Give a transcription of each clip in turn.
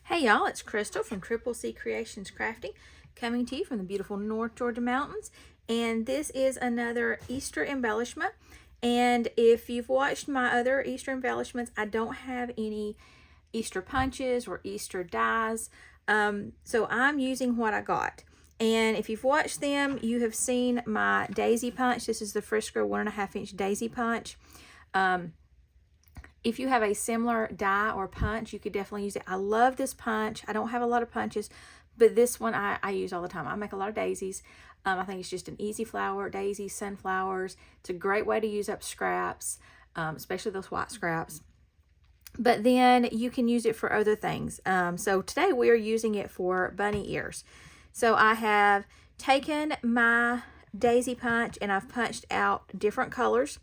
Hey y'all, it's Crystal from Triple C Creations Crafting, coming to you from the beautiful North Georgia mountains. And this is another Easter embellishment. And if you've watched my other Easter embellishments, I don't have any Easter punches or Easter dies. So I'm using what I got. And if you've watched them, you have seen my daisy punch. This is the Frisco 1.5 inch daisy punch. If you have a similar die or punch, you could definitely use it. I love this punch. I don't have a lot of punches, but this one I use all the time. I make a lot of daisies. I think it's just an easy flower, daisies, sunflowers. It's a great way to use up scraps, especially those white scraps. But then you can use it for other things. So today we are using it for bunny ears. So I have taken my daisy punch and I've punched out different colors.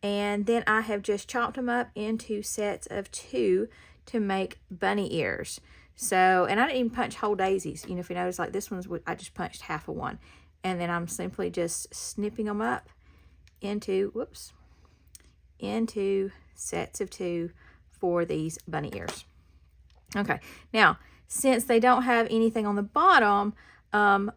And then I have just chopped them up into sets of 2 to make bunny ears. So, and I didn't even punch whole daisies. You know, if you notice, like this one's, I just punched half of one. And then I'm simply just snipping them up into, into sets of 2 for these bunny ears. Okay, now, since they don't have anything on the bottom, I'm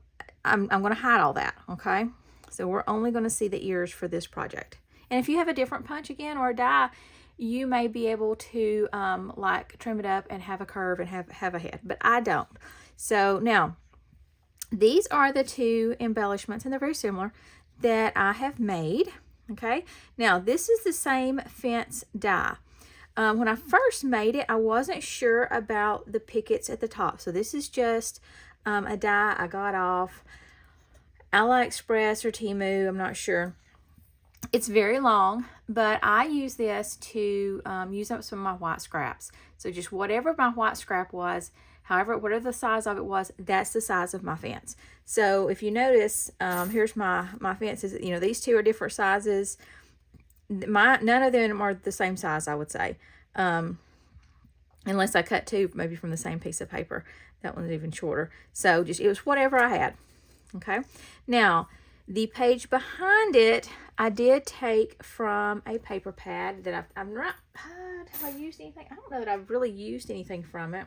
going to hide all that, okay? So we're only going to see the ears for this project. And if you have a different punch again or a die, you may be able to like trim it up and have a curve and have a head, but I don't. So now, these are the 2 embellishments, and they're very similar, that I have made, okay? Now, this is the same fence die. When I first made it, I wasn't sure about the pickets at the top. So this is just a die I got off AliExpress or Temu, I'm not sure. It's very long, but I use this to use up some of my white scraps. So just whatever my white scrap was, whatever the size of it was, that's the size of my fence. So if you notice, here's my fences. You know, these 2 are different sizes. None of them are the same size, I would say. Unless I cut 2 maybe from the same piece of paper. That one's even shorter. So it was whatever I had. Okay. Now, the page behind it, I did take from a paper pad that I'm not, have I used anything? I don't know that I've really used anything from it.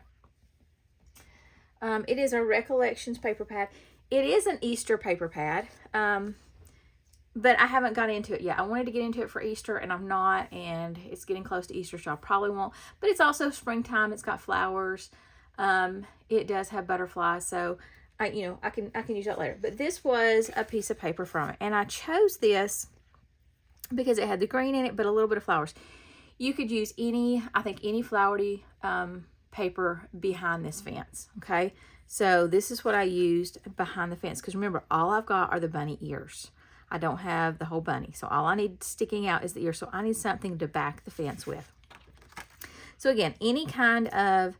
It is a Recollections paper pad. It is an Easter paper pad, but I haven't got into it yet. I wanted to get into it for Easter, and I'm not, and it's getting close to Easter, so I probably won't. But it's also springtime. It's got flowers. It does have butterflies, so I can use that later. But this was a piece of paper from it, and I chose this because it had the green in it, but a little bit of flowers. You could use any flowery paper behind this fence, okay? So this is what I used behind the fence, because remember, all I've got are the bunny ears. I don't have the whole bunny, so all I need sticking out is the ears, so I need something to back the fence with. So again, any kind of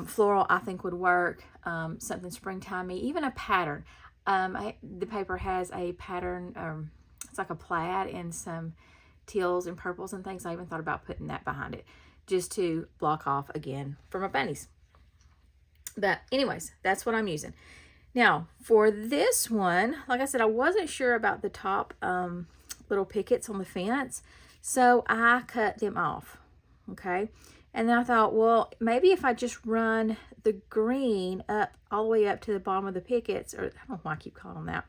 floral I think would work, something springtimey, even a pattern. The paper has a pattern, it's like a plaid and some teals and purples and things. I even thought about putting that behind it just to block off again for my bunnies. But anyways, that's what I'm using. Now for this one, like I said, I wasn't sure about the top little pickets on the fence, so I cut them off, okay? And then I thought, well, maybe if I just run the green up all the way up to the bottom of the pickets, or I don't know why I keep calling them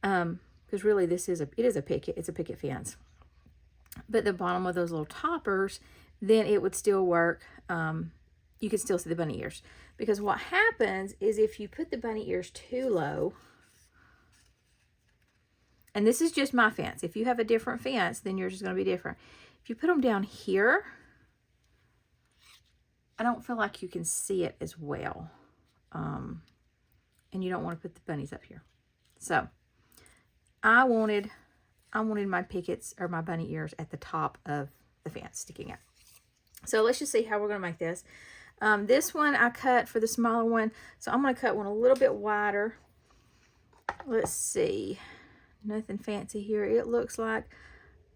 that, because really it is a picket. It's a picket fence. But the bottom of those little toppers, then it would still work. You could still see the bunny ears, because what happens is if you put the bunny ears too low, and this is just my fence. If you have a different fence, then yours is going to be different. If you put them down here, I don't feel like you can see it as well. And you don't want to put the bunnies up here. So I wanted my pickets or my bunny ears at the top of the fence sticking out. So let's just see how we're going to make this. This one I cut for the smaller one. So I'm going to cut one a little bit wider. Let's see. Nothing fancy here. It looks like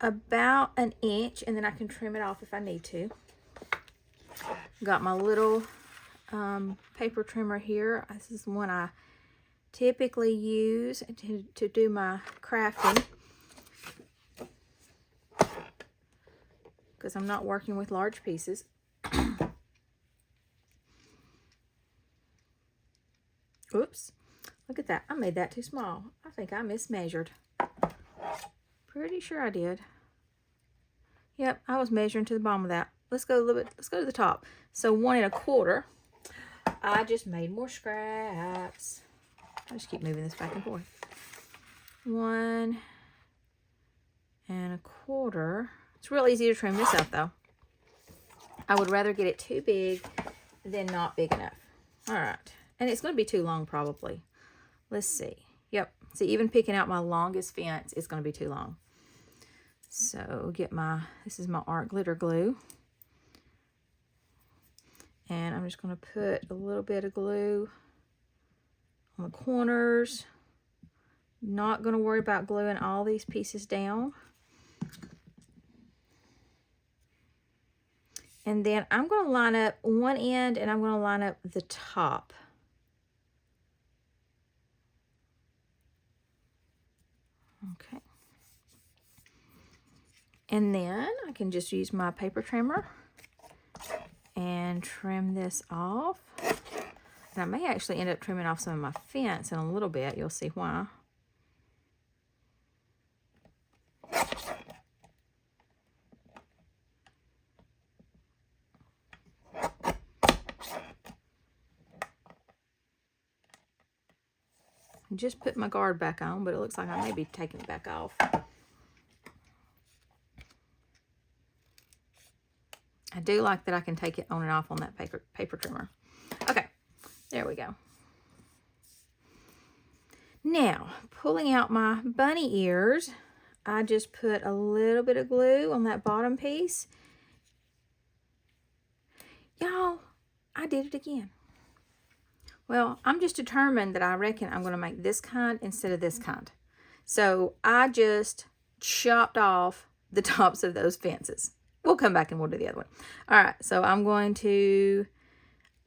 about 1 inch, and then I can trim it off if I need to. Got my little paper trimmer here. This is one I typically use to do my crafting, because I'm not working with large pieces. at that. I made that too small. I think I mismeasured. Pretty sure I did. Yep, I was measuring to the bottom of that. Let's go a little bit. Let's go to the top. So 1 1/4. I just made more scraps. I just keep moving this back and forth. 1 1/4. It's real easy to trim this out though. I would rather get it too big than not big enough. All right. And it's going to be too long probably. Let's see. Yep. See, even picking out my longest fence is going to be too long. So get this is my art glitter glue. And I'm just going to put a little bit of glue on the corners. Not going to worry about gluing all these pieces down. And then I'm going to line up one end and I'm going to line up the top. Okay. And then I can just use my paper trimmer and trim this off. And I may actually end up trimming off some of my fence in a little bit. You'll see why. I just put my guard back on, but it looks like I may be taking it back off. I do like that I can take it on and off on that paper trimmer. Okay, there we go. Now, pulling out my bunny ears, I just put a little bit of glue on that bottom piece. Y'all, I did it again. Well, I'm just determined that I reckon I'm going to make this kind instead of this kind. So I just chopped off the tops of those fences. We'll come back and we'll do the other one. All right, so I'm going to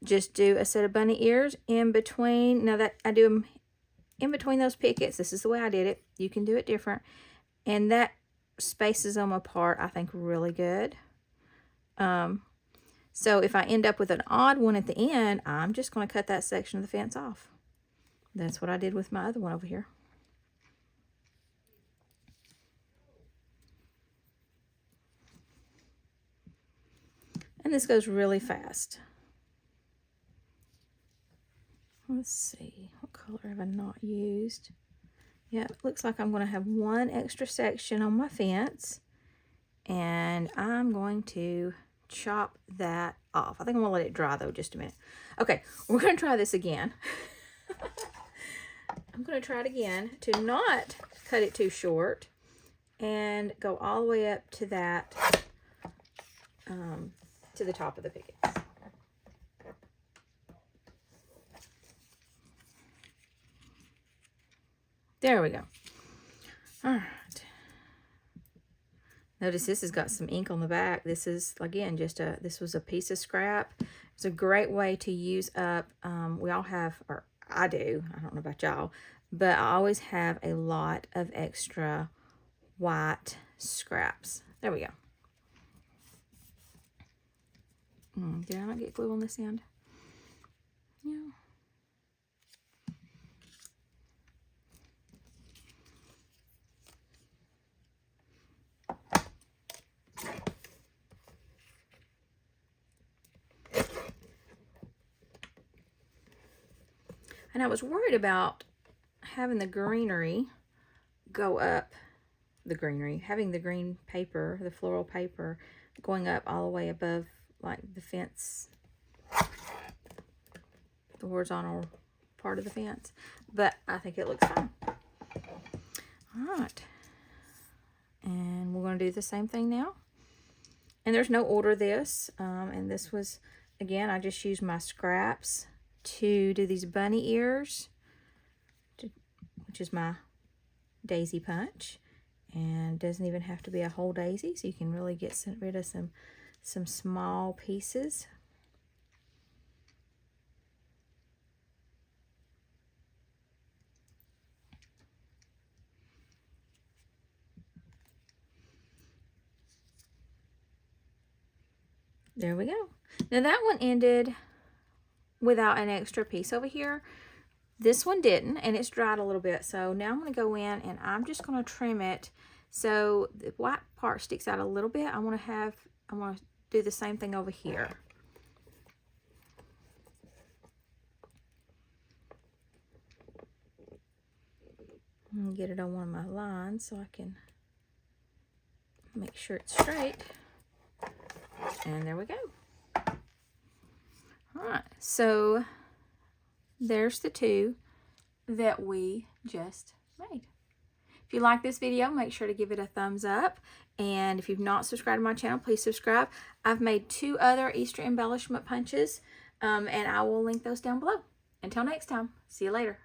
just do a set of bunny ears in between. Now that I do them in between those pickets. This is the way I did it. You can do it different. And that spaces them apart, I think, really good. So if I end up with an odd one at the end, I'm just going to cut that section of the fence off. That's what I did with my other one over here. And this goes really fast. Let's see, what color have I not used? Yeah, it looks like I'm going to have one extra section on my fence. And I'm going to chop that off. I think I'm going to let it dry though just a minute. Okay, we're going to try this again. I'm going to try it again to not cut it too short and go all the way up to that, to the top of the pickets. There we go. All right. Notice this has got some ink on the back. This is, again, this was a piece of scrap. It's a great way to use up, we all have, or I do, I don't know about y'all, but I always have a lot of extra white scraps. There we go. Did I not get glue on this end? Yeah. And I was worried about having the greenery go up, having the green paper, the floral paper, going up all the way above, like the fence, the horizontal part of the fence. But I think it looks fine. All right. And we're going to do the same thing now. And there's no order this. And this was, again, I just used my scraps to do these bunny ears, which is my daisy punch, and doesn't even have to be a whole daisy, so you can really get rid of some small pieces. There we go. Now that one ended without an extra piece over here. This one didn't, and it's dried a little bit. So now I'm going to go in and I'm just going to trim it so the white part sticks out a little bit. I want to do the same thing over here. And get it on one of my lines so I can make sure it's straight. And there we go. All right, so there's the two that we just made. If you like this video, make sure to give it a thumbs up. And if you've not subscribed to my channel, please subscribe. I've made 2 other Easter embellishment punches, and I will link those down below. Until next time, see you later.